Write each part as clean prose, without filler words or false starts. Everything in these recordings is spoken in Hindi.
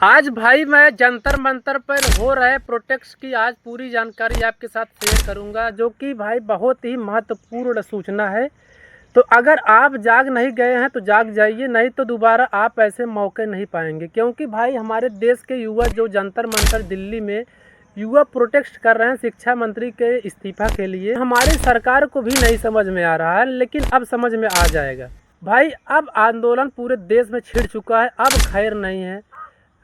आज भाई मैं जंतर मंतर पर हो रहे प्रोटेस्ट की आज पूरी जानकारी आपके साथ शेयर करूंगा, जो कि भाई बहुत ही महत्वपूर्ण सूचना है। तो अगर आप जाग नहीं गए हैं तो जाग जाइए, नहीं तो दोबारा आप ऐसे मौके नहीं पाएंगे। क्योंकि भाई हमारे देश के युवा जो जंतर मंतर दिल्ली में युवा प्रोटेस्ट कर रहे हैं शिक्षा मंत्री के इस्तीफा के लिए, हमारी सरकार को भी नहीं समझ में आ रहा है, लेकिन अब समझ में आ जाएगा। भाई अब आंदोलन पूरे देश में छिड़ चुका है, अब खैर नहीं है।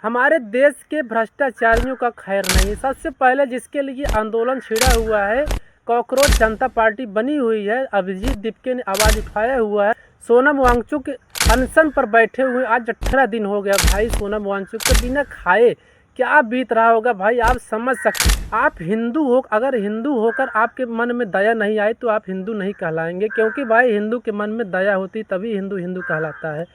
हमारे देश के भ्रष्टाचारियों का खैर नहीं है। सबसे पहले जिसके लिए आंदोलन छिड़ा हुआ है, कॉकरोच जनता पार्टी बनी हुई है, अभिजीत दीपके ने आवाज़ उठाया हुआ है। सोनम वांगचुक अनशन पर बैठे हुए आज 18 दिन हो गया। भाई सोनम वांगचुक के बिना खाए क्या बीत रहा होगा भाई, आप समझ सकते। आप हिंदू हो, अगर हिंदू होकर आपके मन में दया नहीं आई तो आप हिंदू नहीं कहलाएंगे। क्योंकि भाई हिंदू के मन में दया होती तभी हिंदू हिंदू कहलाता है।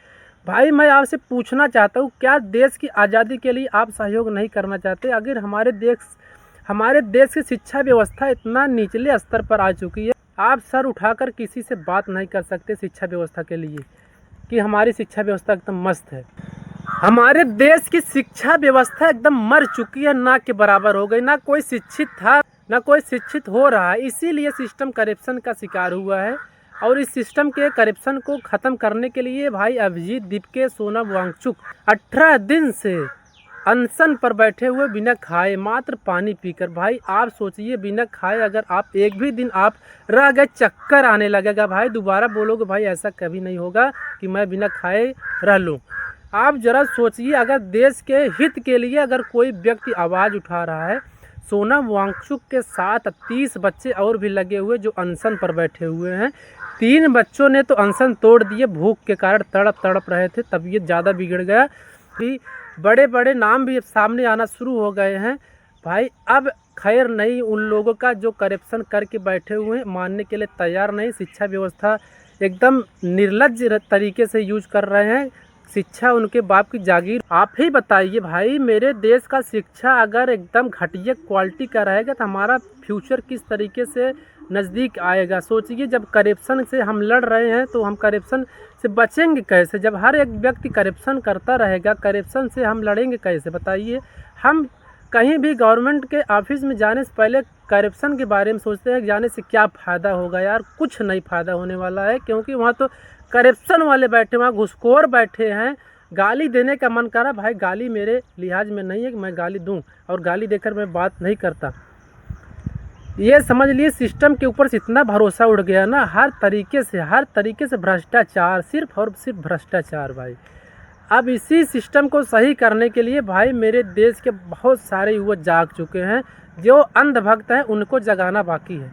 भाई मैं आपसे पूछना चाहता हूँ, क्या देश की आज़ादी के लिए आप सहयोग नहीं करना चाहते? अगर हमारे देश की शिक्षा व्यवस्था इतना निचले स्तर पर आ चुकी है, आप सर उठाकर किसी से बात नहीं कर सकते शिक्षा व्यवस्था के लिए कि हमारी शिक्षा व्यवस्था एकदम मस्त है। हमारे देश की शिक्षा व्यवस्था एकदम मर चुकी है, ना के बराबर हो गई। ना कोई शिक्षित था, ना कोई शिक्षित हो रहा है। इसीलिए सिस्टम करप्शन का शिकार हुआ है। और इस सिस्टम के करप्शन को ख़त्म करने के लिए भाई अभिजीत दीपके, सोनम वांगचुक 18 दिन से अनशन पर बैठे हुए बिना खाए, मात्र पानी पीकर। भाई आप सोचिए, बिना खाए अगर आप एक भी दिन आप रह गए, चक्कर आने लगेगा भाई। दोबारा बोलोगे भाई ऐसा कभी नहीं होगा कि मैं बिना खाए रह लूँ। आप ज़रा सोचिए, अगर देश के हित के लिए अगर कोई व्यक्ति आवाज़ उठा रहा है, सोनम वांगचुक के साथ 30 बच्चे और भी लगे हुए जो अनशन पर बैठे हुए हैं। 3 बच्चों ने तो अनशन तोड़ दिए, भूख के कारण तड़प रहे थे, तबीयत ज़्यादा बिगड़ गया। कि बड़े बड़े नाम भी अब सामने आना शुरू हो गए हैं। भाई अब खैर नहीं उन लोगों का जो करप्शन करके बैठे हुए हैं, मानने के लिए तैयार नहीं। शिक्षा व्यवस्था एकदम निर्लज्ज तरीके से यूज कर रहे हैं। शिक्षा उनके बाप की जागीर। आप ही बताइए भाई, मेरे देश का शिक्षा अगर एकदम घटिया क्वालिटी का रहेगा तो हमारा फ्यूचर किस तरीके से नज़दीक आएगा? सोचिए, जब करप्शन से हम लड़ रहे हैं तो हम करप्शन से बचेंगे कैसे? जब हर एक व्यक्ति करप्शन करता रहेगा, करप्शन से हम लड़ेंगे कैसे बताइए? हम कहीं भी गवर्नमेंट के ऑफिस में जाने से पहले करप्शन के बारे में सोचते हैं, जाने से क्या फ़ायदा होगा। यार कुछ नहीं फ़ायदा होने वाला है, क्योंकि वहाँ तो करप्शन वाले बैठे, वहाँ घुसखोर बैठे हैं। गाली देने का मन करा, भाई गाली मेरे लिहाज में नहीं है कि मैं गाली दूं, और गाली देकर मैं बात नहीं करता। ये समझ लिए सिस्टम के ऊपर से इतना भरोसा उड़ गया ना, हर तरीके से भ्रष्टाचार, सिर्फ और सिर्फ भ्रष्टाचार। भाई अब इसी सिस्टम को सही करने के लिए भाई मेरे देश के बहुत सारे युवा जाग चुके हैं। जो अंधभक्त हैं उनको जगाना बाकी है।